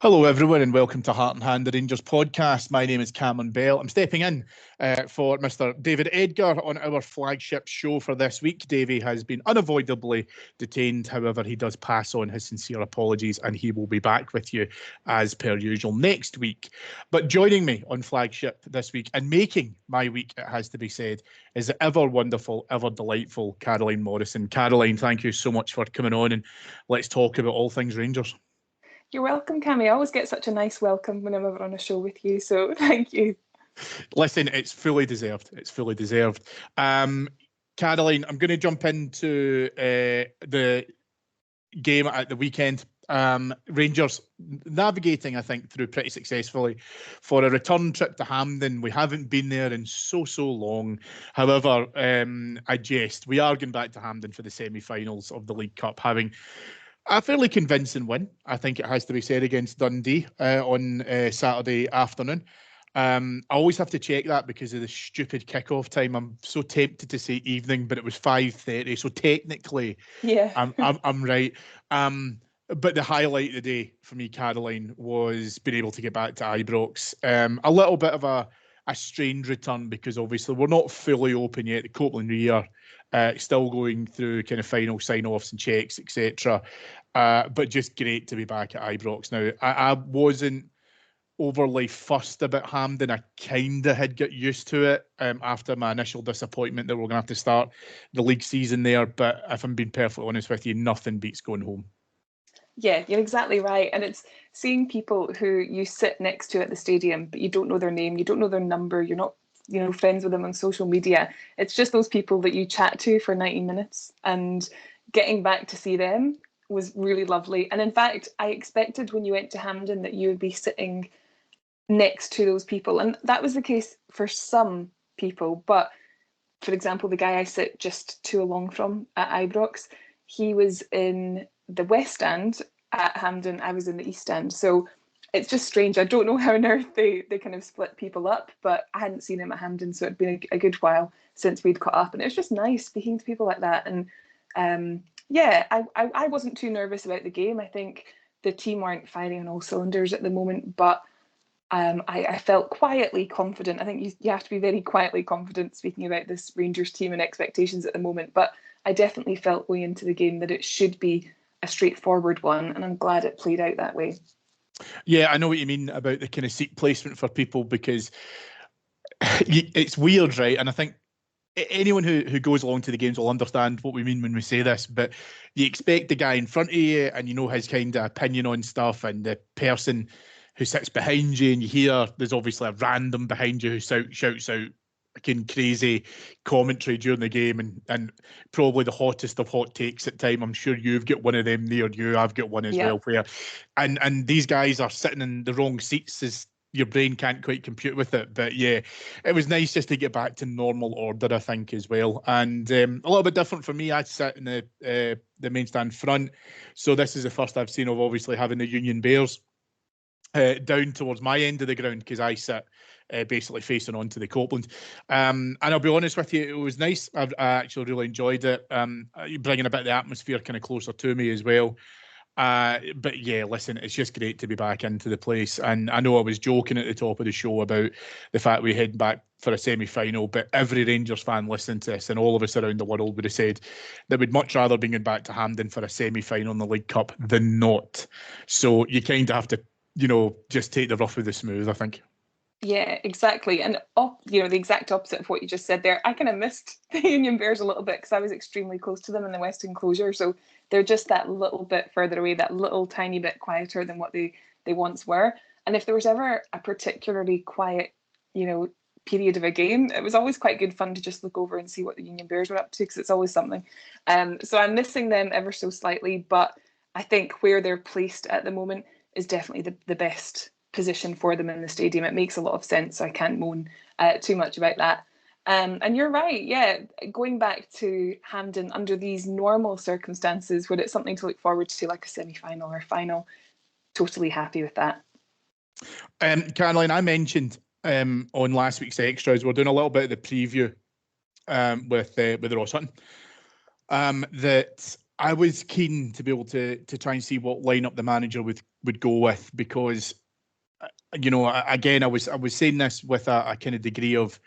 Hello, everyone, and welcome to Heart and Hand, the Rangers podcast. My name is Cameron Bell. I'm stepping in for Mr. David Edgar on our flagship show for this week. Davey has been unavoidably detained. However, he does pass on his sincere apologies, and he will be back with you as per usual next week. But joining me on flagship this week and making my week, it has to be said, is the ever wonderful, ever delightful Caroline Morrison. Caroline, thank you so much for coming on, and let's talk about all things Rangers. You're welcome, Cammy. I always get such a nice welcome when I'm ever on a show with you, so thank you. Listen, it's fully deserved. It's fully deserved. Caroline, I'm going to jump into the game at the weekend. Rangers navigating, I think, through pretty successfully for a return trip to Hampden. We haven't been there in so long. However, I jest. We are going back to Hampden for the semi-finals of the League Cup, having a fairly convincing win, I think it has to be said, against Dundee on Saturday afternoon. I always have to check that because of the stupid kickoff time. I'm so tempted to say evening, but it was 5:30, so technically, yeah, I'm right. But the highlight of the day for me, Caroline, was being able to get back to Ibrox. A little bit of a strange return because obviously we're not fully open yet. The Copeland year. Still going through kind of final sign-offs and checks, etc. But just great to be back at Ibrox. Now, I wasn't overly fussed about Hampden. I kind of had got used to it after my initial disappointment that we're going to have to start the league season there. But if I'm being perfectly honest with you, nothing beats going home. Yeah, you're exactly right. And it's seeing people who you sit next to at the stadium, but you don't know their name, you don't know their number, you're not friends with them on social media. It's just those people that you chat to for 90 minutes, and getting back to see them was really lovely. And in fact, I expected when you went to Hampden that you would be sitting next to those people, and that was the case for some people. But for example, the guy I sit just too along from at Ibrox, he was in the West End at Hampden, I was in the East End. So it's just strange. I don't know how on earth they kind of split people up, but I hadn't seen him at Hampden, so it'd been a good while since we'd caught up. And it was just nice speaking to people like that. And I wasn't too nervous about the game. I think the team weren't firing on all cylinders at the moment, but I felt quietly confident. I think you have to be very quietly confident speaking about this Rangers team and expectations at the moment. But I definitely felt going into the game that it should be a straightforward one, and I'm glad it played out that way. Yeah, I know what you mean about the kind of seat placement for people, because it's weird, right? And I think anyone who goes along to the games will understand what we mean when we say this, but you expect the guy in front of you and you know his kind of opinion on stuff, and the person who sits behind you, and you hear there's obviously a random behind you who shouts out crazy commentary during the game, and probably the hottest of hot takes at time. I'm sure you've got one of them near you. I've got one as well, where and these guys are sitting in the wrong seats, as your brain can't quite compute with it. But yeah, it was nice just to get back to normal order, I think, as well. And a little bit different for me. I sat in the main stand front, so this is the first I've seen of obviously having the Union Bears down towards my end of the ground, because I sit basically facing onto the Copeland. And I'll be honest with you, it was nice. I actually really enjoyed it. Bringing a bit of the atmosphere kind of closer to me as well. But yeah, listen, it's just great to be back into the place. And I know I was joking at the top of the show about the fact we head back for a semi-final, but every Rangers fan listening to this, and all of us around the world, would have said that we'd much rather be going back to Hampden for a semi-final in the League Cup than not. So you kind of have to, just take the rough with the smooth, I think. Yeah, exactly. And the exact opposite of what you just said there. I kind of missed the Union Bears a little bit because I was extremely close to them in the West Enclosure. So they're just that little bit further away, that little tiny bit quieter than what they once were. And if there was ever a particularly quiet, period of a game, it was always quite good fun to just look over and see what the Union Bears were up to, because it's always something. So I'm missing them ever so slightly, but I think where they're placed at the moment is definitely the best position for them in the stadium. It makes a lot of sense, so I can't moan too much about that. And you're right, yeah, going back to Hampden under these normal circumstances, where it's something to look forward to, like a semi-final or final, totally happy with that. Caroline, I mentioned on last week's extras, we're doing a little bit of the preview with Ross Hutton, that I was keen to be able to try and see what lineup the manager would go with, because again, I was saying this with a kind of degree of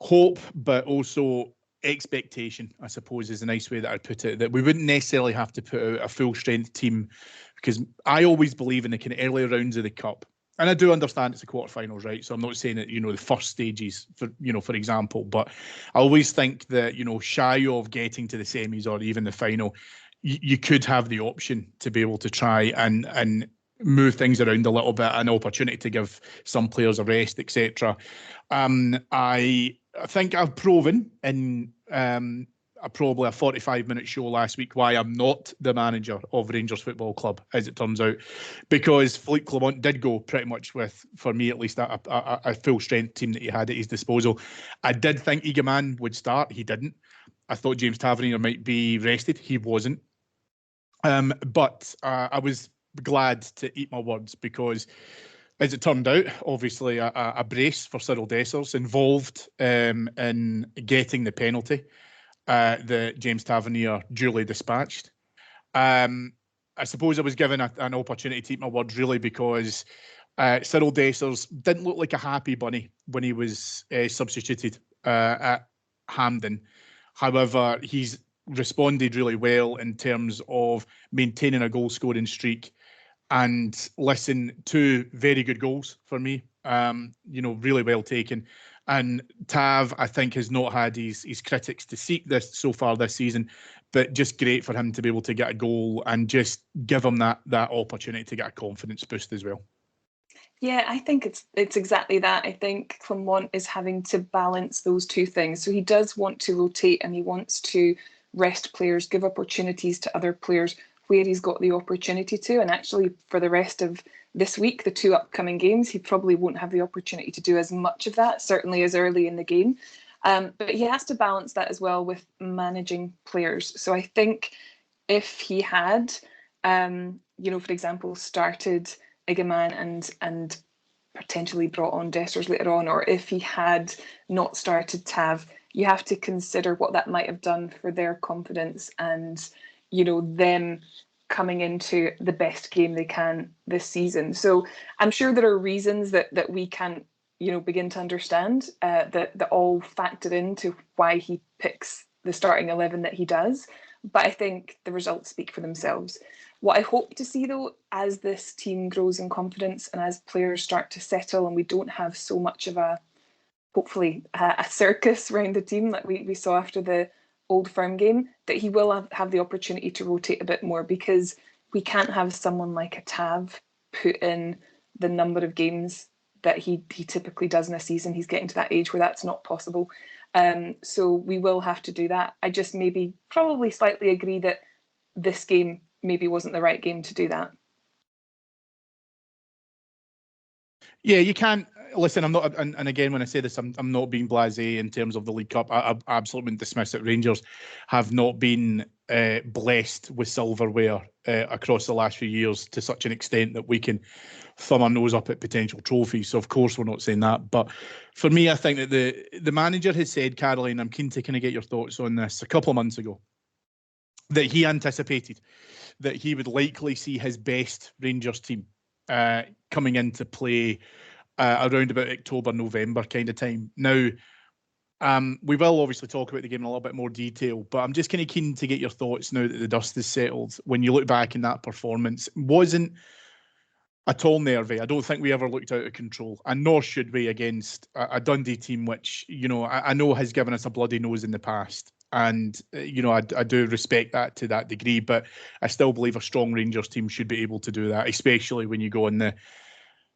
hope, but also expectation, I suppose, is a nice way that I'd put it, that we wouldn't necessarily have to put out a full strength team, because I always believe in the kind of early rounds of the cup. And I do understand it's the quarterfinals, right? So I'm not saying that, the first stages, for example, but I always think that, shy of getting to the semis or even the final, you could have the option to be able to try and move things around a little bit, an opportunity to give some players a rest, etc. I think I've proven in probably a 45-minute show last week why I'm not the manager of Rangers Football Club, as it turns out, because Philippe Clement did go pretty much with, for me at least, a full-strength team that he had at his disposal. I did think Egeman would start. He didn't. I thought James Tavernier might be rested. He wasn't. But I was glad to eat my words, because as it turned out, obviously a brace for Cyriel Dessers involved in getting the penalty that James Tavernier duly dispatched. I suppose I was given an opportunity to eat my words, really, because Cyriel Dessers didn't look like a happy bunny when he was substituted at Hampden. However, he's responded really well in terms of maintaining a goal-scoring streak. And listen, 2 very good goals for me, really well taken. And Tav, I think, has not had his critics to seek this so far this season, but just great for him to be able to get a goal and just give him that opportunity to get a confidence boost as well. Yeah, I think it's exactly that. I think Clement is having to balance those 2 things. So he does want to rotate and he wants to rest players, give opportunities to other players where he's got the opportunity to. And actually, for the rest of this week, the 2 upcoming games, he probably won't have the opportunity to do as much of that, certainly as early in the game. But he has to balance that as well with managing players. So I think if he had, for example, started Egeman and potentially brought on Dessers later on, or if he had not started Tav, you have to consider what that might have done for their confidence and, them coming into the best game they can this season. So I'm sure there are reasons that we can't, begin to understand that all factor into why he picks the starting 11 that he does. But I think the results speak for themselves. What I hope to see, though, as this team grows in confidence and as players start to settle and we don't have so much of hopefully a circus around the team like we saw after the Old Firm game, that he will have the opportunity to rotate a bit more, because we can't have someone like a Tav put in the number of games that he typically does in a season. He's getting to that age where that's not possible. So we will have to do that. I just probably slightly agree that this game maybe wasn't the right game to do that. Yeah, you can't listen. I'm not, and again, when I say this, I'm not being blasé in terms of the League Cup. I absolutely wouldn't dismiss it. Rangers have not been blessed with silverware across the last few years to such an extent that we can thumb our nose up at potential trophies. So of course we're not saying that. But for me, I think that the manager has said, Caroline, I'm keen to kind of get your thoughts on this, a couple of months ago, that he anticipated that he would likely see his best Rangers team coming into play around about October, November kind of time. Now, we will obviously talk about the game in a little bit more detail, but I'm just kind of keen to get your thoughts now that the dust has settled. When you look back in that performance, wasn't at all nervy. I don't think we ever looked out of control, and nor should we against a Dundee team, which, I know has given us a bloody nose in the past. And, I do respect that to that degree, but I still believe a strong Rangers team should be able to do that, especially when you go on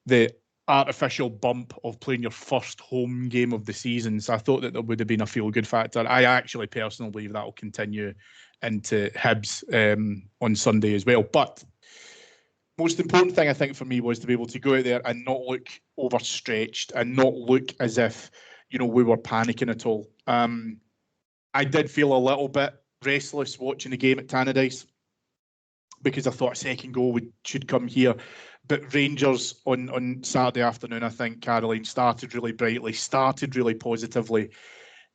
the artificial bump of playing your first home game of the season. So I thought that there would have been a feel-good factor. I actually personally believe that will continue into Hibs on Sunday as well. But most important thing, I think, for me was to be able to go out there and not look overstretched and not look as if, we were panicking at all. I did feel a little bit restless watching the game at Tannadice because I thought a second goal should come here. But Rangers on Saturday afternoon, I think, Caroline, started really brightly, started really positively.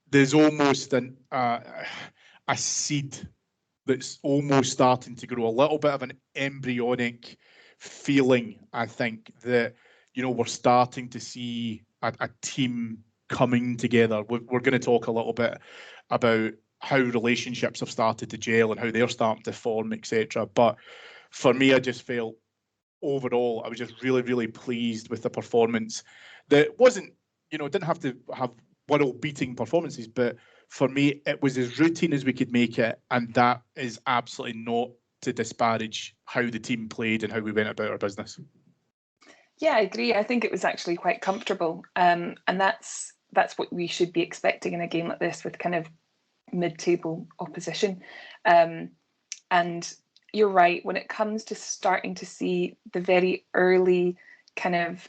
There's almost a seed that's almost starting to grow, a little bit of an embryonic feeling, I think, that, you know, we're starting to see a team coming together. We're going to talk a little bit about how relationships have started to gel and how they're starting to form, etc. But for me, I just felt overall, I was just really, really pleased with the performance. That wasn't, you know, didn't have to have world-beating performances, but for me, it was as routine as we could make it, and that is absolutely not to disparage how the team played and how we went about our business. Yeah, I agree. I think it was actually quite comfortable, and that's what we should be expecting in a game like this with kind of mid-table opposition. And you're right, when it comes to starting to see the very early kind of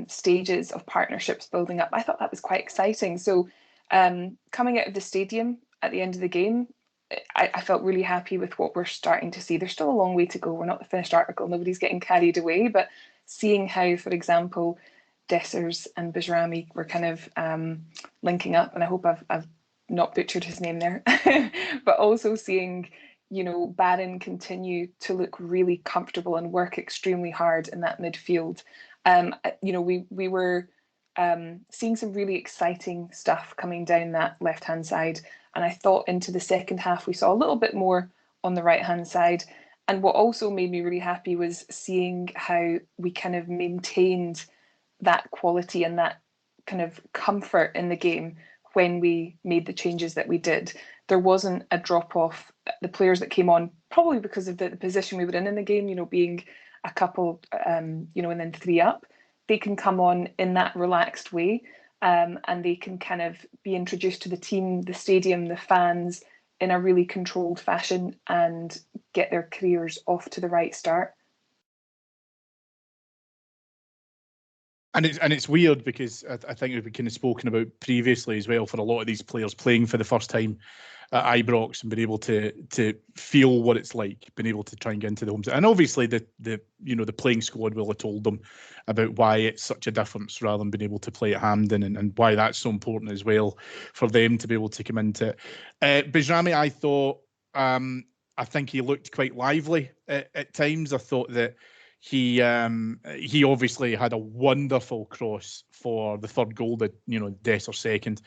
stages of partnerships building up, I thought that was quite exciting. So coming out of the stadium at the end of the game, I felt really happy with what we're starting to see. There's still a long way to go. We're not the finished article. Nobody's getting carried away. But seeing how, for example, Dessers and Bajrami were kind of linking up, and I hope I've not butchered his name there, but also seeing, you know, Barron continue to look really comfortable and work extremely hard in that midfield. You know, we were seeing some really exciting stuff coming down that left-hand side. And I thought into the second half, we saw a little bit more on the right-hand side. And what also made me really happy was seeing how we kind of maintained that quality and that kind of comfort in the game when we made the changes that we did. There wasn't a drop-off. The players that came on, probably because of the position we were in the game, you know, being a couple, you know, and then 3 up, they can come on in that relaxed way, and they can kind of be introduced to the team, the stadium, the fans in a really controlled fashion and get their careers off to the right start. And it's weird because I think we've kind of spoken about previously as well, for a lot of these players playing for the first time at Ibrox and being able to feel what it's like, being able to try and get into the home. And obviously the you know, the playing squad will have told them about why it's such a difference rather than being able to play at Hampden, and why that's so important as well for them to be able to come into it. Bajrami, I thought, I think he looked quite lively at times. I thought that he obviously had a wonderful cross for the third goal, that, you know, Dessers second.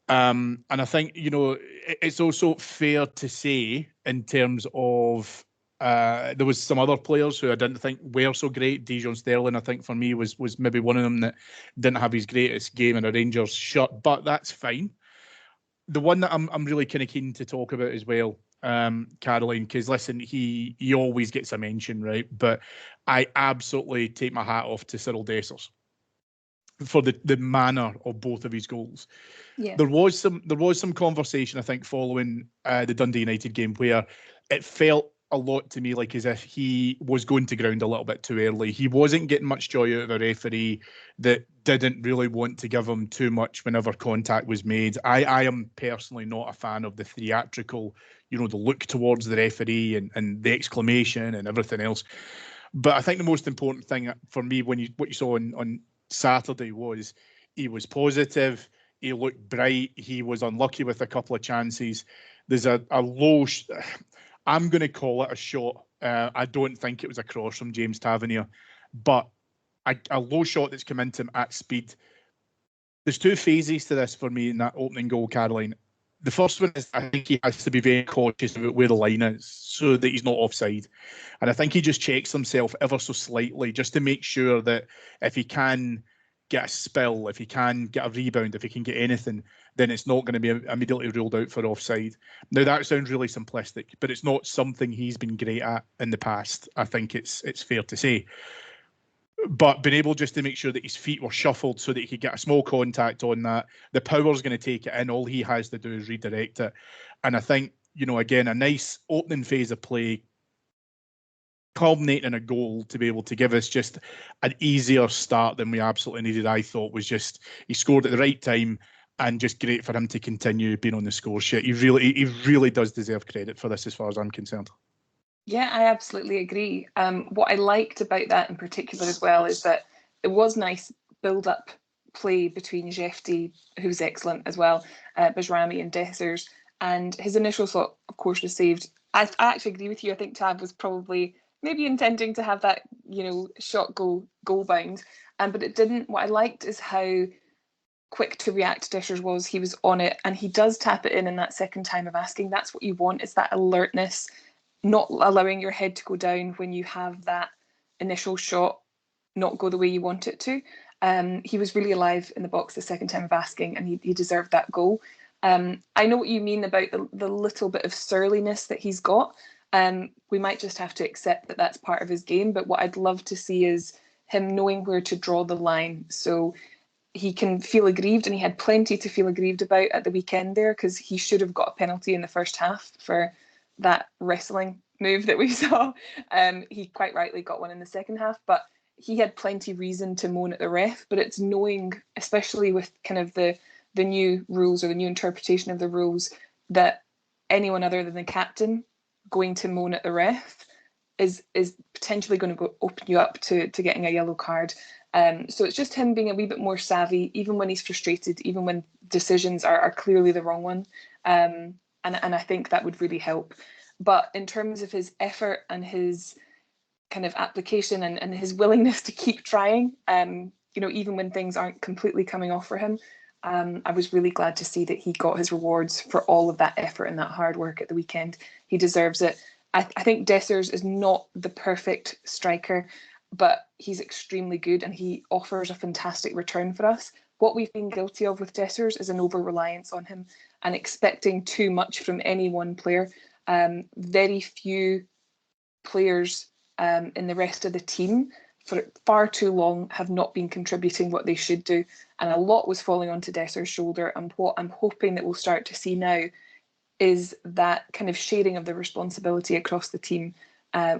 And I think, you know, it's also fair to say in terms of there was some other players who I didn't think were so great. Dijon Sterling, I think, for me was maybe one of them that didn't have his greatest game in a Rangers shirt, but that's fine. The one that I'm really kind of keen to talk about as well, Caroline, because listen, he always gets a mention, right? But I absolutely take my hat off to Cyriel Dessers for the manner of both of his goals. Yeah. There was some conversation, I think, following the Dundee United game, where it felt a lot to me like as if he was going to ground a little bit too early. He wasn't getting much joy out of a referee that didn't really want to give him too much whenever contact was made. I am personally not a fan of the theatrical, you know, the look towards the referee and the exclamation and everything else. But I think the most important thing for me, what you saw on Saturday, was he was positive. He looked bright. He was unlucky with a couple of chances. There's a low, I'm going to call it a shot. I don't think it was a cross from James Tavernier, but a low shot that's come into him at speed. There's two phases to this for me in that opening goal, Caroline. The first one is, I think he has to be very cautious about where the line is so that he's not offside. And I think he just checks himself ever so slightly just to make sure that if he can get a spill, if he can get a rebound, if he can get anything, then it's not going to be immediately ruled out for offside. Now, that sounds really simplistic, but it's not something he's been great at in the past. I think it's fair to say. But being able just to make sure that his feet were shuffled so that he could get a small contact on that, the power's going to take it in. All he has to do is redirect it. And I think, you know, again, a nice opening phase of play, culminating in a goal to be able to give us just an easier start than we absolutely needed. I thought was just, he scored at the right time, and just great for him to continue being on the score sheet. He really does deserve credit for this, as far as I'm concerned. Yeah, I absolutely agree. What I liked about that in particular as well is that it was nice build-up play between Jefty, who's excellent as well, Bajrami and Dessers, and his initial shot, of course, was saved I actually agree with you. I think Tav was probably maybe intending to have that, shot goal bound, but it didn't. What I liked is how quick to react Dessers was. He was on it, and he does tap it in that second time of asking. That's what you want. It's that alertness, not allowing your head to go down when you have that initial shot not go the way you want it to. He was really alive in the box the second time of asking, and he deserved that goal. I know what you mean about the little bit of surliness that he's got. We might just have to accept that that's part of his game, but what I'd love to see is him knowing where to draw the line, so he can feel aggrieved, and he had plenty to feel aggrieved about at the weekend there, because he should have got a penalty in the first half for that wrestling move that we saw. He quite rightly got one in the second half, but he had plenty reason to moan at the ref. But it's knowing, especially with kind of the new rules or the new interpretation of the rules, that anyone other than the captain going to moan at the ref is potentially going to open you up to getting a yellow card. So it's just him being a wee bit more savvy, even when he's frustrated, even when decisions are clearly the wrong one. And I think that would really help. But in terms of his effort and his kind of application and his willingness to keep trying, even when things aren't completely coming off for him, I was really glad to see that he got his rewards for all of that effort and that hard work at the weekend. He deserves it. I think Dessers is not the perfect striker, but he's extremely good, and he offers a fantastic return for us. What we've been guilty of with Dessers is an over-reliance on him and expecting too much from any one player. Very few players in the rest of the team for far too long have not been contributing what they should do, and a lot was falling onto Dessers' shoulder. And what I'm hoping that we'll start to see now is that kind of sharing of the responsibility across the team,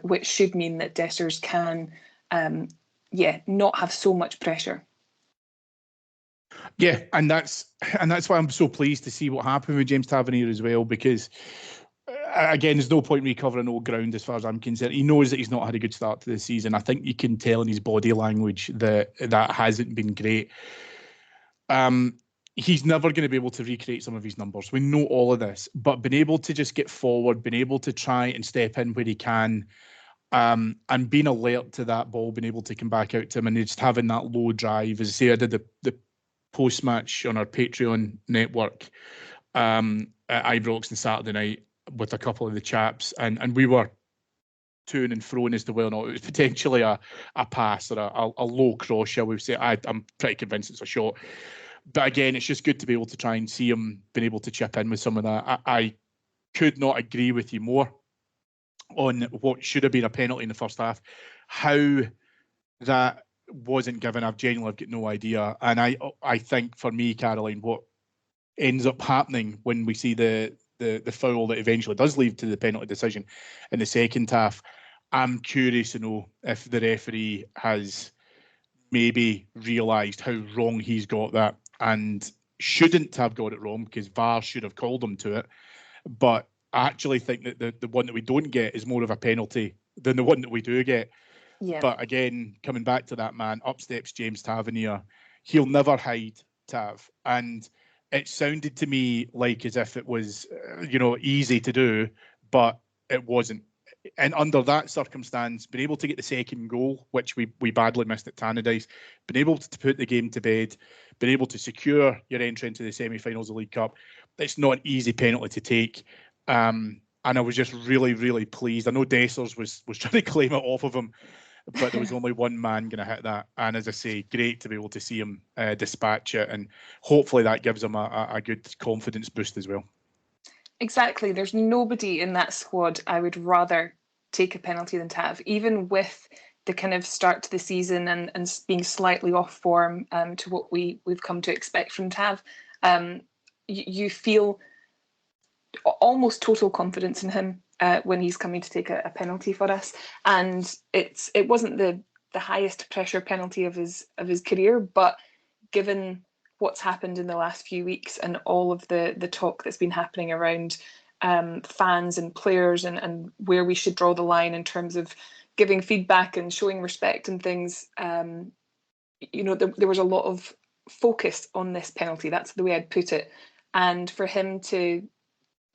which should mean that Dessers can not have so much pressure. Yeah, and that's why I'm so pleased to see what happened with James Tavernier as well, because again, there's no point in me covering old ground as far as I'm concerned. He knows that he's not had a good start to the season. I think you can tell in his body language that hasn't been great. He's never going to be able to recreate some of his numbers. We know all of this, but being able to just get forward, being able to try and step in where he can, and being alert to that ball, being able to come back out to him, and just having that low drive. As I say, I did the post-match on our Patreon network at Ibrox on Saturday night with a couple of the chaps, and we were to and fro as to whether or not it was potentially a pass or a low cross, shall we say. I'm pretty convinced it's a shot. But again, it's just good to be able to try and see him being able to chip in with some of that. I could not agree with you more on what should have been a penalty in the first half. How that wasn't given, I've genuinely got no idea. And I think for me, Caroline, what ends up happening when we see the foul that eventually does lead to the penalty decision in the second half, I'm curious to know if the referee has maybe realised how wrong he's got that and shouldn't have got it wrong, because VAR should have called him to it. But I actually think that the one that we don't get is more of a penalty than the one that we do get. Yeah. But again, coming back to that man, up steps James Tavernier. He'll never hide, Tav. And it sounded to me like as if it was, easy to do, but it wasn't. And under that circumstance, being able to get the second goal, which we badly missed at Tannadice, being able to put the game to bed, being able to secure your entry into the semi-finals of the League Cup, it's not an easy penalty to take. And I was just really, really pleased. I know Dessers was trying to claim it off of him, but there was only one man going to hit that. And as I say, great to be able to see him dispatch it. And hopefully that gives him a good confidence boost as well. Exactly. There's nobody in that squad I would rather take a penalty than Tav, even with the kind of start to the season and being slightly off form to what we've come to expect from Tav. You feel almost total confidence in him when he's coming to take a penalty for us. And it wasn't the highest pressure penalty of his career, but given what's happened in the last few weeks and all of the talk that's been happening around fans and players and where we should draw the line in terms of giving feedback and showing respect and things, there was a lot of focus on this penalty. That's the way I'd put it. And for him to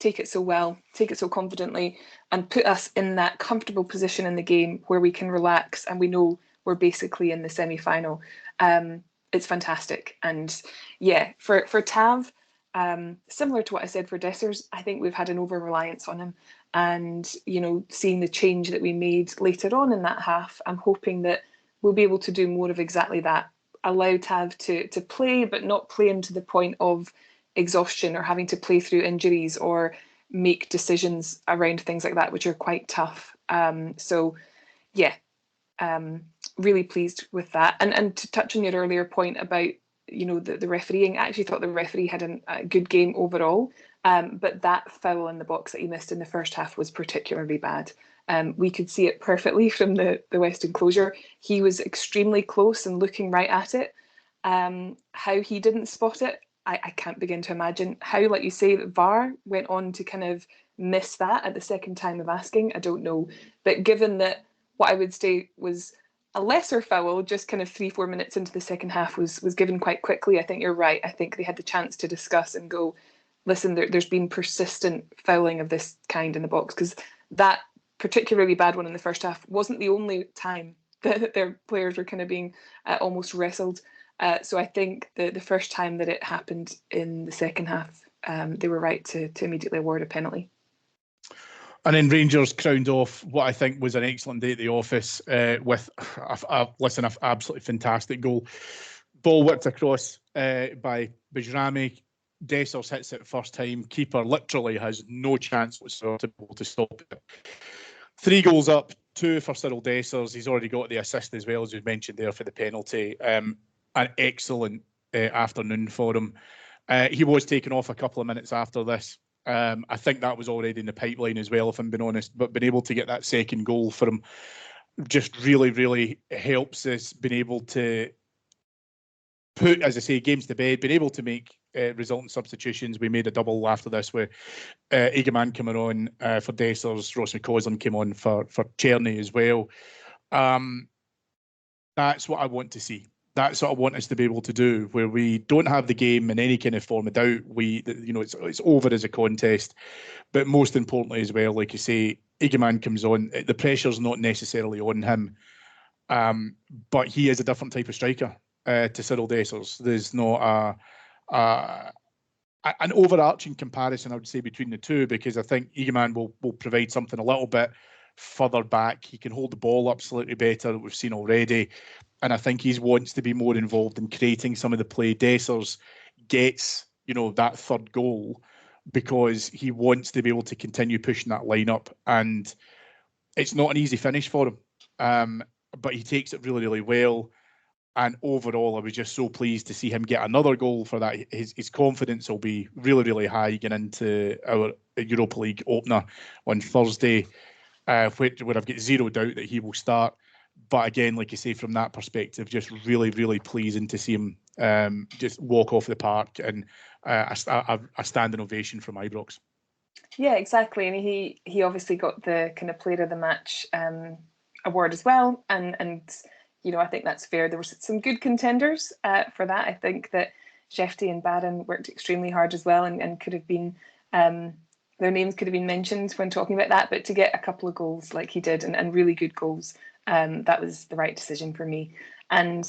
take it so well, take it so confidently, and put us in that comfortable position in the game where we can relax and we know we're basically in the semi-final. It's fantastic. And yeah, for Tav, similar to what I said for Dessers, I think we've had an over-reliance on him. And, you know, seeing the change that we made later on in that half, I'm hoping that we'll be able to do more of exactly that. Allow Tav to play, but not play him to the point of exhaustion or having to play through injuries or make decisions around things like that, which are quite tough. So, yeah, really pleased with that. And to touch on your earlier point about, you know, the refereeing, I actually thought the referee had a good game overall. But that foul in the box that he missed in the first half was particularly bad. We could see it perfectly from the West enclosure. He was extremely close and looking right at it. How he didn't spot it, I can't begin to imagine. How, like you say, that VAR went on to kind of miss that at the second time of asking, I don't know. But given that what I would say was a lesser foul, just kind of 3-4 minutes into the second half was given quite quickly, I think you're right. I think they had the chance to discuss and go, listen, there's been persistent fouling of this kind in the box, because that particularly bad one in the first half wasn't the only time that their players were kind of being almost wrestled. So I think the first time that it happened in the second half, they were right to immediately award a penalty. And then Rangers crowned off what I think was an excellent day at the office with an absolutely fantastic goal. Ball whipped across by Bajrami. Dessers hits it first time. Keeper literally has no chance whatsoever to be able to stop it. 3 goals up, 2 for Cyriel Dessers. He's already got the assist as well, as we've mentioned there, for the penalty. An excellent afternoon for him. He was taken off a couple of minutes after this. I think that was already in the pipeline as well, if I'm being honest. But being able to get that second goal for him just really, really helps us being able to put, as I say, games to bed, being able to make resultant substitutions. We made a double after this with Egeman coming on for Dessers, Ross McCausland came on for Czerny as well. That's what I want to see. That's what I want us to be able to do, where we don't have the game in any kind of form of doubt. It's over as a contest, but most importantly as well, like you say, Egeman comes on. The pressure's not necessarily on him, but he is a different type of striker to Cyriel Dessers. There's not an overarching comparison, I would say, between the two, because I think Egeman will provide something a little bit further back. He can hold the ball up slightly better, that we've seen already. And I think he wants to be more involved in creating some of the play. Dessers gets, that third goal because he wants to be able to continue pushing that line up. And it's not an easy finish for him, but he takes it really, really well. And overall, I was just so pleased to see him get another goal for that. His confidence will be really, really high getting into our Europa League opener on Thursday, where I've got zero doubt that he will start. But again, like you say, from that perspective, just really, really pleasing to see him just walk off the park, and a standing ovation from Ibrox. Yeah, exactly. And he obviously got the kind of player of the match award as well. And I think that's fair. There were some good contenders for that. I think that Shefty and Barron worked extremely hard as well, and could have been their names could have been mentioned when talking about that. But to get a couple of goals like he did, and really good goals, that was the right decision for me. And,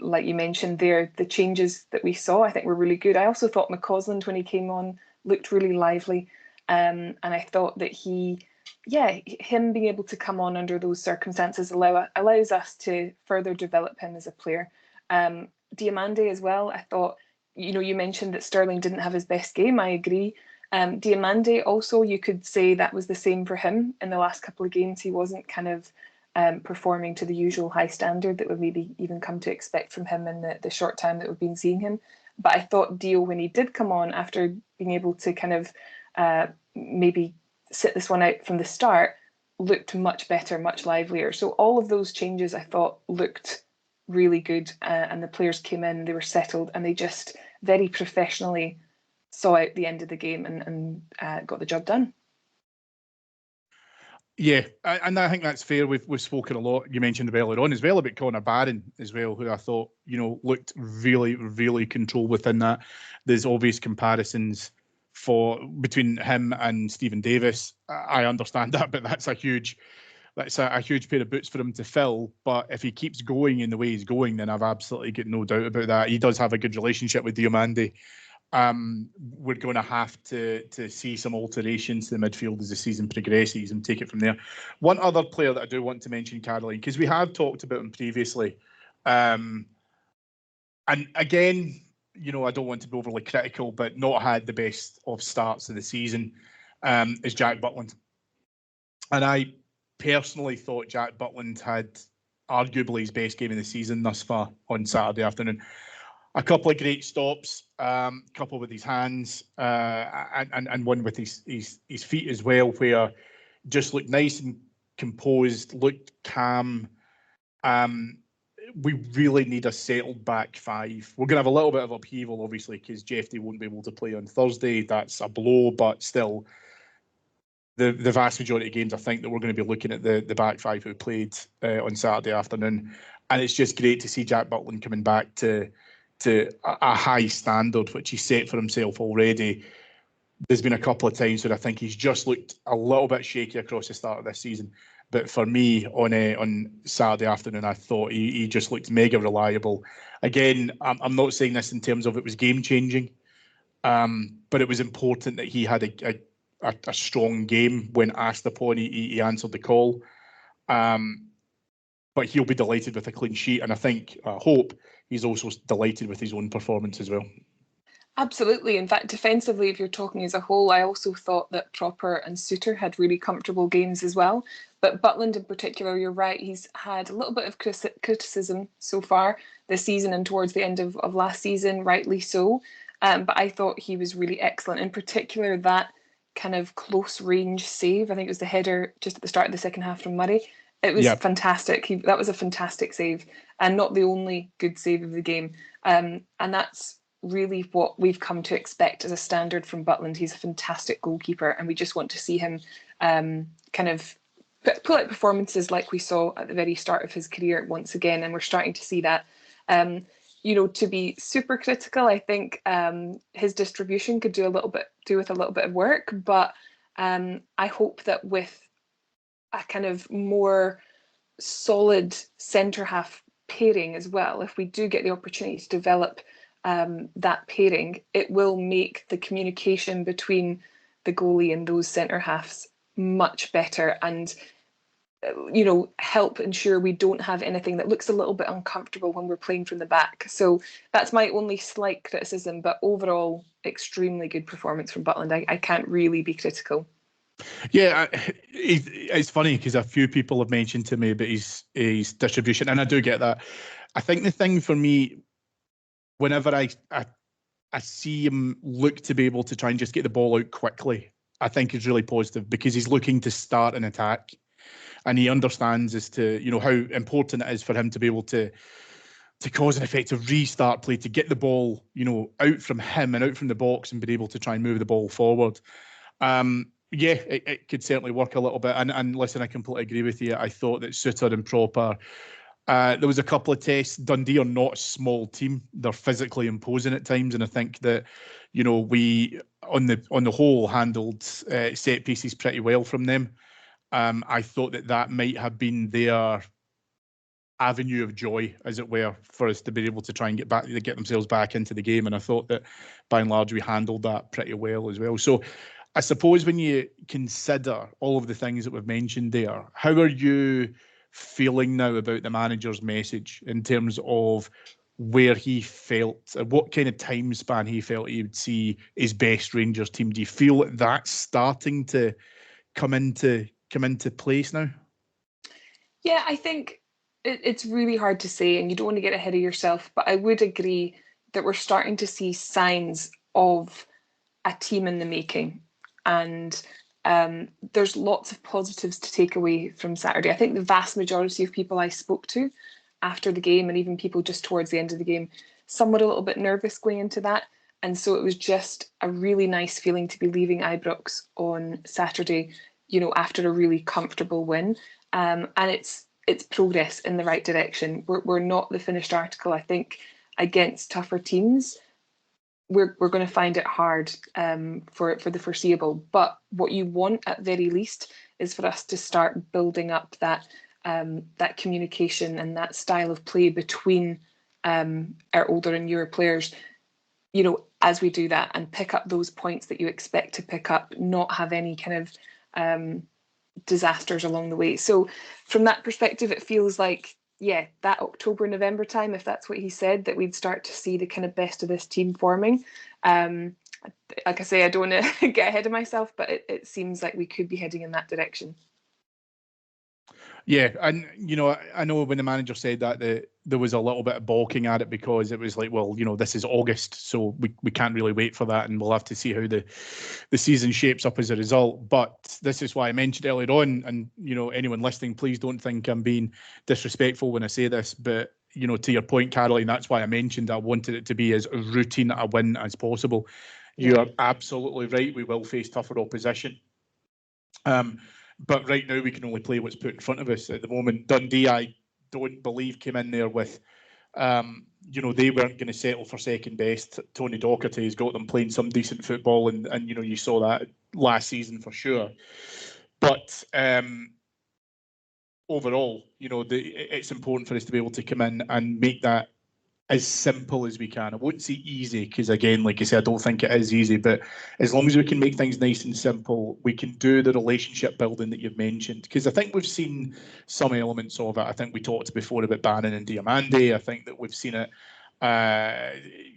like you mentioned there, the changes that we saw, I think, were really good. I also thought McCausland, when he came on, looked really lively. And I thought that him being able to come on under those circumstances allows us to further develop him as a player. Diamande as well, I thought, you mentioned that Sterling didn't have his best game. I agree. Diamande also, you could say that was the same for him in the last couple of games. He wasn't kind of performing to the usual high standard that we've maybe even come to expect from him in the short time that we've been seeing him. But I thought Dio, when he did come on after being able to kind of maybe sit this one out from the start, looked much better, much livelier. So all of those changes I thought looked really good, and the players came in, they were settled, and they just very professionally saw out the end of the game and got the job done. Yeah, and I think that's fair. We've spoken a lot. You mentioned earlier on as well about Connor Barron as well, who I thought looked really, really controlled within that. There's obvious comparisons for between him and Stephen Davis. I understand that, but that's a huge pair of boots for him to fill. But if he keeps going in the way he's going, then I've absolutely got no doubt about that. He does have a good relationship with Diomande. We're going to have to see some alterations to the midfield as the season progresses and take it from there. One other player that I do want to mention, Caroline, because we have talked about him previously, and again, you know, I don't want to be overly critical, but not had the best of starts of the season, is Jack Butland. And I personally thought Jack Butland had arguably his best game of the season thus far on Saturday afternoon. A couple of great stops, couple with his hands, and one with his feet as well, where just looked nice and composed, looked calm. We really need a settled back five. We're going to have a little bit of upheaval, obviously, because Jeffy won't be able to play on Thursday. That's a blow, but still, the vast majority of games, I think that we're going to be looking at the back five who played on Saturday afternoon. And it's just great to see Jack Butland coming back to a high standard, which he set for himself already. There's been a couple of times where I think he's just looked a little bit shaky across the start of this season. But for me, on Saturday afternoon, I thought he just looked mega reliable. Again, I'm not saying this in terms of it was game-changing, but it was important that he had a strong game when asked upon. He answered the call. But he'll be delighted with a clean sheet. And I hope he's also delighted with his own performance as well. Absolutely. In fact, defensively, if you're talking as a whole, I also thought that Propper and Suter had really comfortable games as well. But Butland in particular, you're right, he's had a little bit of criticism so far this season and towards the end of last season, rightly so. But I thought he was really excellent. In particular, that kind of close range save, I think it was the header just at the start of the second half from Murray. It was fantastic. That was a fantastic save, and not the only good save of the game. And that's really what we've come to expect as a standard from Butland. He's a fantastic goalkeeper, and we just want to see him kind of pull out performances like we saw at the very start of his career once again, and we're starting to see that. You know, to be super critical, I think his distribution could do with a little bit of work, but I hope that with a kind of more solid centre half pairing as well, if we do get the opportunity to develop that pairing, it will make the communication between the goalie and those centre halves much better, and you know, help ensure we don't have anything that looks a little bit uncomfortable when we're playing from the back. So that's my only slight criticism, but overall extremely good performance from Butland. I can't really be critical. Yeah, it's funny because a few people have mentioned to me about his distribution, and I do get that. I think the thing for me, whenever I see him look to be able to try and just get the ball out quickly, I think is really positive because he's looking to start an attack, and he understands as to, you know, how important it is for him to be able to cause an effective restart play, to get the ball, you know, out from him and out from the box and be able to try and move the ball forward. Yeah, it could certainly work a little bit. And listen, I completely agree with you. I thought that Suter and Propper, there was a couple of tests. Dundee are not a small team. They're physically imposing at times. And I think that, you know, we, on the whole, handled set pieces pretty well from them. I thought that might have been their avenue of joy, as it were, for us to be able to try and get themselves back into the game. And I thought that, by and large, we handled that pretty well as well. So I suppose when you consider all of the things that we've mentioned there, how are you feeling now about the manager's message in terms of where he felt, what kind of time span he felt he would see his best Rangers team? Do you feel that's starting to come into place now? Yeah, I think it's really hard to say, and you don't want to get ahead of yourself, but I would agree that we're starting to see signs of a team in the making. And there's lots of positives to take away from Saturday. I think the vast majority of people I spoke to after the game, and even people just towards the end of the game, some were a little bit nervous going into that. And so it was just a really nice feeling to be leaving Ibrox on Saturday, you know, after a really comfortable win. And it's progress in the right direction. We're not the finished article. I think against tougher teams, we're going to find it hard for the foreseeable. But what you want at very least is for us to start building up that communication and that style of play between our older and newer players. You know, as we do that and pick up those points that you expect to pick up, not have any kind of disasters along the way. So from that perspective, it feels like, yeah, that October, November time, if that's what he said, that we'd start to see the kind of best of this team forming. Like I say, I don't want to get ahead of myself, but it seems like we could be heading in that direction. Yeah, and you know, I know when the manager said that there was a little bit of balking at it because it was like, well, you know, this is August, so we can't really wait for that, and we'll have to see how the season shapes up as a result. But this is why I mentioned earlier on, and you know, anyone listening, please don't think I'm being disrespectful when I say this, but you know, to your point, Caroline, that's why I mentioned I wanted it to be as routine a win as possible. You are absolutely right. We will face tougher opposition. But right now we can only play what's put in front of us at the moment. Dundee, I don't believe, came in there with, you know, they weren't going to settle for second best. Tony Docherty's got them playing some decent football, and you know, you saw that last season for sure. But overall, you know, it's important for us to be able to come in and make that as simple as we can. I wouldn't say easy because, again, like I said, I don't think it is easy. But as long as we can make things nice and simple, we can do the relationship building that you've mentioned. Because I think we've seen some elements of it. I think we talked before about Bannon and Diamande. I think that we've seen it,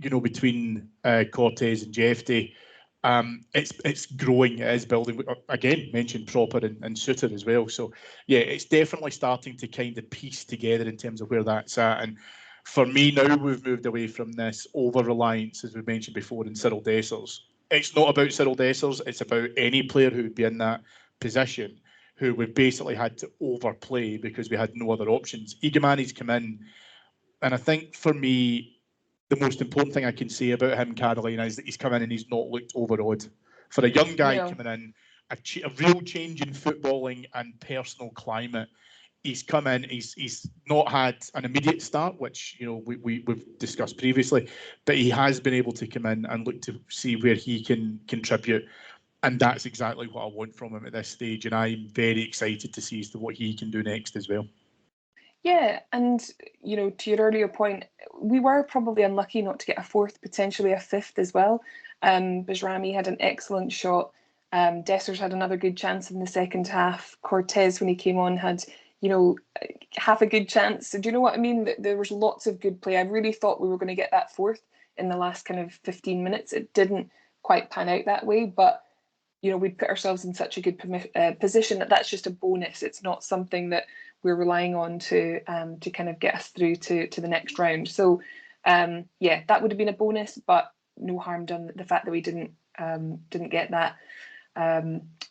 you know, between Cortez and Jefty. It's growing, it is building. Again, mentioned Proper and Suter as well. So yeah, it's definitely starting to kind of piece together in terms of where that's at. And for me now, we've moved away from this over-reliance, as we mentioned before, in Cyriel Dessers. It's not about Cyriel Dessers, it's about any player who would be in that position who we've basically had to overplay because we had no other options. Igamani's come in, and I think for me, the most important thing I can say about him, Caroline, is that he's come in and he's not looked overawed. For a young guy coming in, a real change in footballing and personal climate. He's come in. He's not had an immediate start, which you know we've discussed previously, but he has been able to come in and look to see where he can contribute, and that's exactly what I want from him at this stage. And I'm very excited to see as to what he can do next as well. Yeah, and you know, to your earlier point, we were probably unlucky not to get a fourth, potentially a fifth as well. Bajrami had an excellent shot. Dessers had another good chance in the second half. Cortez, when he came on, had, you know, half a good chance. So do you know what I mean? There was lots of good play. I really thought we were going to get that fourth in the last kind of 15 minutes. It didn't quite pan out that way, but you know, we'd put ourselves in such a good position that that's just a bonus. It's not something that we're relying on to kind of get us through to the next round. So yeah, that would have been a bonus, but no harm done. The fact that we didn't get that.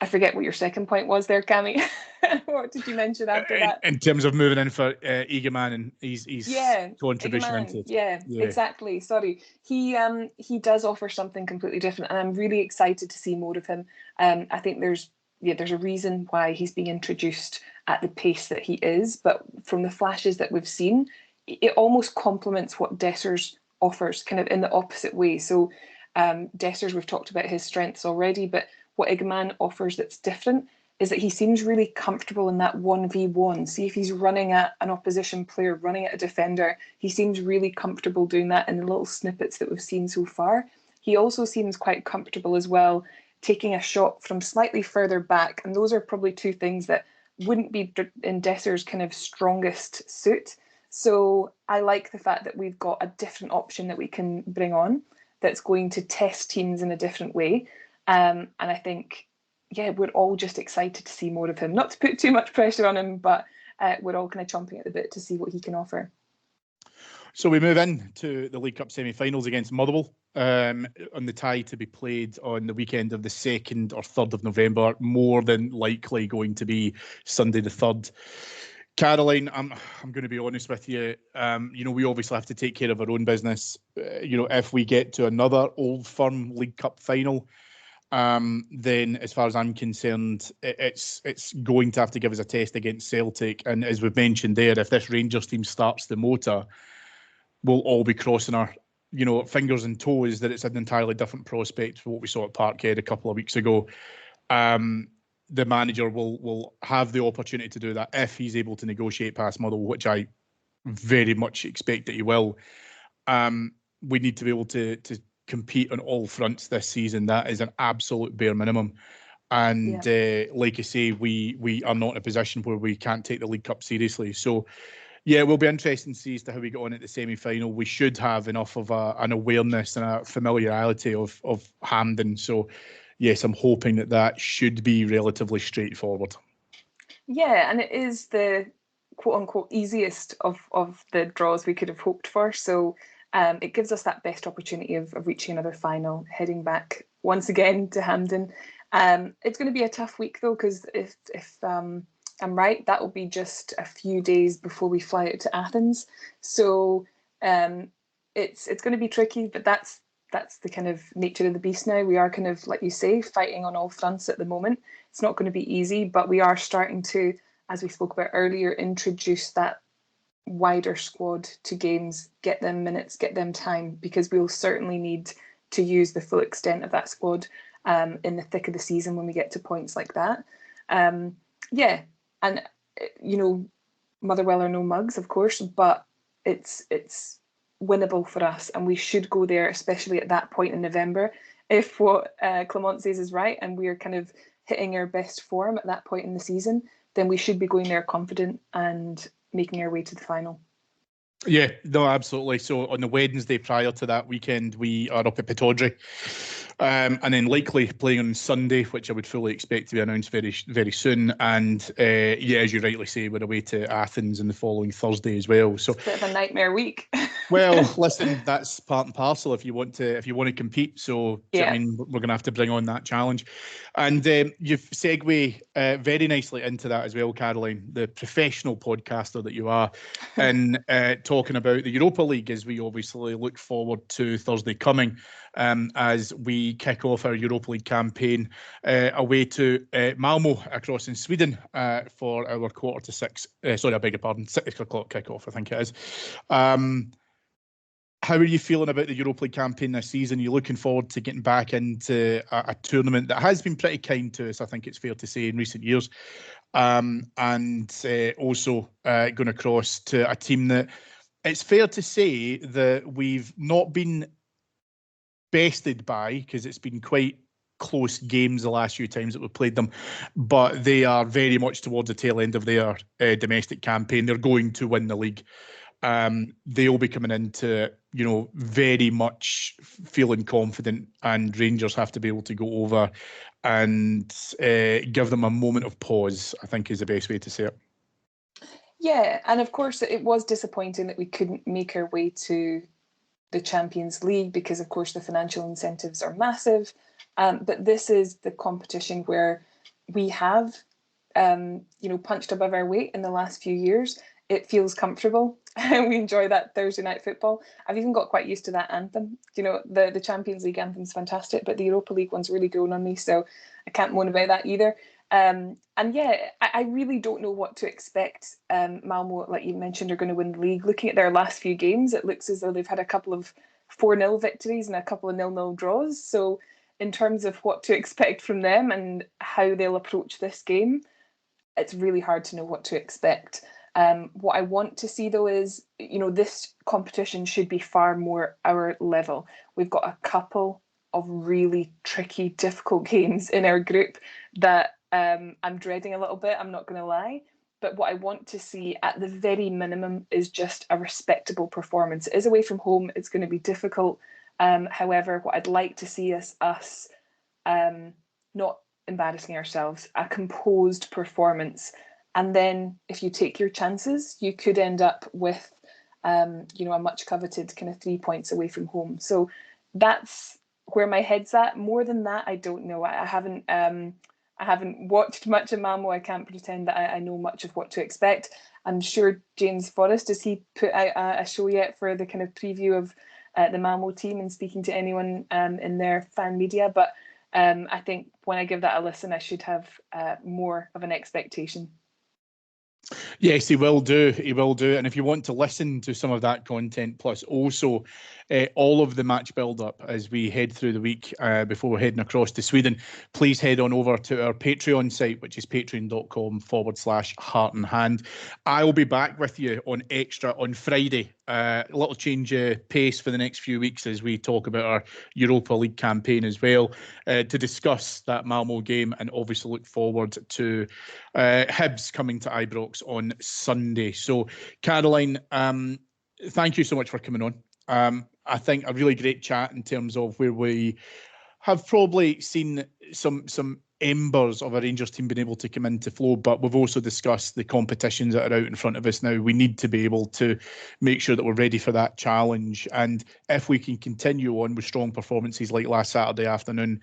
I forget what your second point was there, Cammy. What did you mention after that? In terms of moving in for Egeman and his contribution Egeman, into it. yeah, exactly. Sorry, he does offer something completely different, and I'm really excited to see more of him. I think there's a reason why he's being introduced at the pace that he is, but from the flashes that we've seen, it almost complements what Dessers offers, kind of in the opposite way. So Dessers, we've talked about his strengths already, but what Egeman offers that's different is that he seems really comfortable in that 1v1. See, if he's running at an opposition player, running at a defender, he seems really comfortable doing that in the little snippets that we've seen so far. He also seems quite comfortable as well, taking a shot from slightly further back. And those are probably two things that wouldn't be in Dessers' kind of strongest suit. So I like the fact that we've got a different option that we can bring on that's going to test teams in a different way. And I think, yeah, we're all just excited to see more of him. Not to put too much pressure on him, but we're all kind of chomping at the bit to see what he can offer. So we move in to the League Cup semi-finals against Motherwell on the tie to be played on the weekend of the 2nd or 3rd of November, more than likely going to be Sunday the 3rd. Caroline, I'm going to be honest with you. You know, we obviously have to take care of our own business. You know, if we get to another Old Firm League Cup final, then as far as I'm concerned, it's going to have to give us a test against Celtic. And as we've mentioned there, if this Rangers team starts the motor, we'll all be crossing our fingers and toes that it's an entirely different prospect for what we saw at Parkhead a couple of weeks ago. The manager will have the opportunity to do that if he's able to negotiate past Motherwell, which I very much expect that he will. We need to be able to compete on all fronts this season. That is an absolute bare minimum. And like I say, we are not in a position where we can't take the League Cup seriously. So, yeah, it will be interesting to see as to how we get on at the semi-final. We should have enough of an awareness and a familiarity of Hampden. So, yes, I'm hoping that should be relatively straightforward. Yeah, and it is the quote-unquote easiest of the draws we could have hoped for. So it gives us that best opportunity of reaching another final, heading back once again to Hampden. It's going to be a tough week, though, because if I'm right, that will be just a few days before we fly out to Athens. So it's going to be tricky, but that's the kind of nature of the beast now. We are kind of, like you say, fighting on all fronts at the moment. It's not going to be easy, but we are starting to, as we spoke about earlier, introduce that wider squad to games, get them minutes, get them time, because we'll certainly need to use the full extent of that squad in the thick of the season when we get to points like that. And Motherwell are no mugs, of course, but it's winnable for us, and we should go there, especially at that point in November. If what Clement says is right, and we're kind of hitting our best form at that point in the season, then we should be going there confident and making our way to the final. Yeah, no, absolutely. So on the Wednesday prior to that weekend, we are up at Pittodrie. And then likely playing on Sunday, which I would fully expect to be announced very, very soon. And as you rightly say, we're away to Athens on the following Thursday as well. So it's a bit of a nightmare week. Well, listen, that's part and parcel if you want to compete. So I mean, we're going to have to bring on that challenge. And you've segue very nicely into that as well, Caroline, the professional podcaster that you are, in talking about the Europa League, as we obviously look forward to Thursday coming, as we kick off our Europa League campaign away to Malmo across in Sweden for our 6 o'clock kick-off, I think it is. How are you feeling about the Europa League campaign this season? Are you looking forward to getting back into a tournament that has been pretty kind to us, I think it's fair to say, in recent years? And also going across to a team that it's fair to say that we've not been bested by, because it's been quite close games the last few times that we've played them, but they are very much towards the tail end of their domestic campaign. They're going to win the league. They'll be coming into, very much feeling confident, and Rangers have to be able to go over and give them a moment of pause, I think is the best way to say it. Yeah, and of course it was disappointing that we couldn't make our way to the Champions League because, of course, the financial incentives are massive. But this is the competition where we have, punched above our weight in the last few years. It feels comfortable. We enjoy that Thursday night football. I've even got quite used to that anthem. The Champions League anthem's fantastic, but the Europa League one's really grown on me, so I can't moan about that either. I really don't know what to expect. Malmo, like you mentioned, are going to win the league. Looking at their last few games, it looks as though they've had a couple of 4-0 victories and a couple of 0-0 draws. So in terms of what to expect from them and how they'll approach this game, it's really hard to know what to expect. What I want to see, though, is, this competition should be far more our level. We've got a couple of really tricky, difficult games in our group that I'm dreading a little bit, I'm not going to lie. But what I want to see at the very minimum is just a respectable performance. It is away from home. It's going to be difficult. However, what I'd like to see is us not embarrassing ourselves, a composed performance. And then if you take your chances, you could end up with, a much coveted kind of 3 points away from home. So that's where my head's at. More than that, I don't know. I haven't watched much of Malmo. I can't pretend that I know much of what to expect. I'm sure James Forrest, has he put out a show yet for the kind of preview of the Malmo team and speaking to anyone in their fan media? But I think when I give that a listen, I should have more of an expectation. Yes, he will do. He will do. And if you want to listen to some of that content, plus also all of the match build-up as we head through the week before we're heading across to Sweden, please head on over to our Patreon site, which is patreon.com/heart and hand. I will be back with you on Extra on Friday. A little change of pace for the next few weeks as we talk about our Europa League campaign as well, to discuss that Malmo game and obviously look forward to Hibs coming to Ibrox on Sunday. So, Caroline, thank you so much for coming on. I think a really great chat in terms of where we have probably seen some embers of a Rangers team being able to come into flow, but we've also discussed the competitions that are out in front of us now. We need to be able to make sure that we're ready for that challenge. And if we can continue on with strong performances like last Saturday afternoon,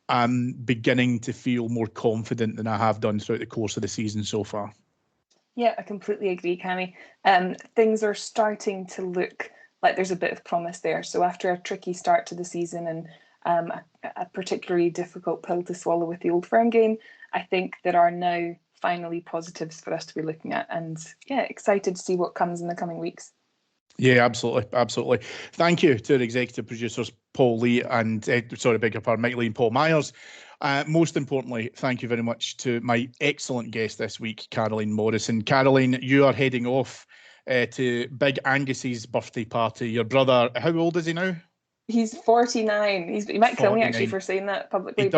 I'm beginning to feel more confident than I have done throughout the course of the season so far. Yeah, I completely agree, Cammy. Things are starting to look like there's a bit of promise there. So after a tricky start to the season and a particularly difficult pill to swallow with the Old Firm game, I think there are now finally positives for us to be looking at. And yeah, excited to see what comes in the coming weeks. Yeah, absolutely. Absolutely. Thank you to our executive producers, Paul Lee and, beg your pardon, Mike Lee and Paul Myers. Most importantly, thank you very much to my excellent guest this week, Caroline Morrison. Caroline, you are heading off to Big Angus's birthday party. Your brother, how old is he now? He's 49. He might kill me actually for saying that publicly. He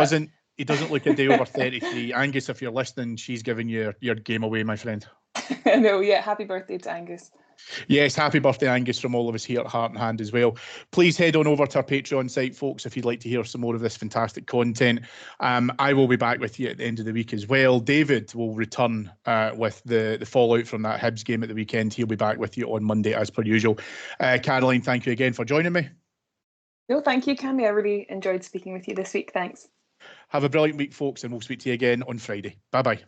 doesn't look a day over 33. Angus, if you're listening, she's giving you your game away, my friend. No, yeah, happy birthday to Angus. Yes, happy birthday, Angus, from all of us here at Heart and Hand as well. Please head on over to our Patreon site, folks, if you'd like to hear some more of this fantastic content. I will be back with you at the end of the week as well. David will return with the fallout from that Hibs game at the weekend. He'll be back with you on Monday as per usual. Caroline, thank you again for joining me. No, thank you, Cammy. I really enjoyed speaking with you this week. Thanks. Have a brilliant week, folks, and we'll speak to you again on Friday. Bye-bye.